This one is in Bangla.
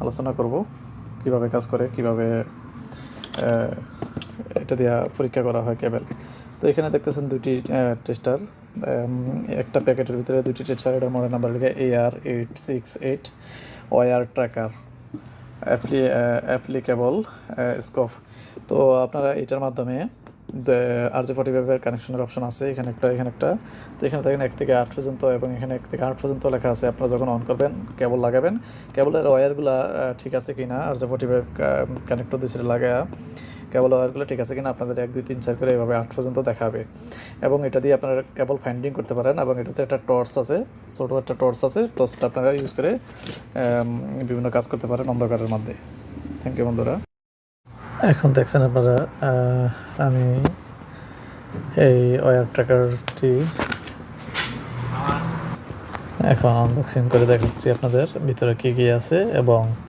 আলোচনা করব কিভাবে কাজ করে, কিভাবে এটা দিয়ে পরীক্ষা করা হয় কেবল। তো এখানে দেখতেছেন দুটি টেস্টার, একটা প্যাকেটের ভিতরে দুটি টেস্টার। এটার মডেল নাম্বার লিখে AR868 wire tracker applicable scope. তো আপনারা এটার মাধ্যমে RJ45 কানেকশনের অপশন আছে, এখানে একটা। তো এখানে দেখেন 1 থেকে 8 পর্যন্ত, এবং এখানে 1 থেকে 8 পর্যন্ত লেখা আছে। আপনারা যখন অন করবেন, কেবল লাগাবেন, কেবলের ওয়্যারগুলো ঠিক আছে কিনা, RJ45 কানেক্টর দুই সাইডে লাগা কেবল ওয়্যারগুলো ঠিক আছে কিনা আপনাদের 1 2 3 4 করে এভাবে 8 পর্যন্ত দেখাবে। এবং এটা দিয়ে আপনারা কেবল ফাইন্ডিং করতে পারেন। এবং এটাতে একটা টর্চ আছে, ছোটো একটা টর্চ আছে। টর্চটা আপনারা ইউজ করে বিভিন্ন কাজ করতে পারেন অন্ধকারের মধ্যে। থ্যাংক ইউ বন্ধুরা। এখন দেখছেন আপনারা, আমি এই ওয়্যার ট্র্যাকারটি এখন আনবক্সিং করে দেখাচ্ছি আপনাদের ভিতরে কী কী আছে এবং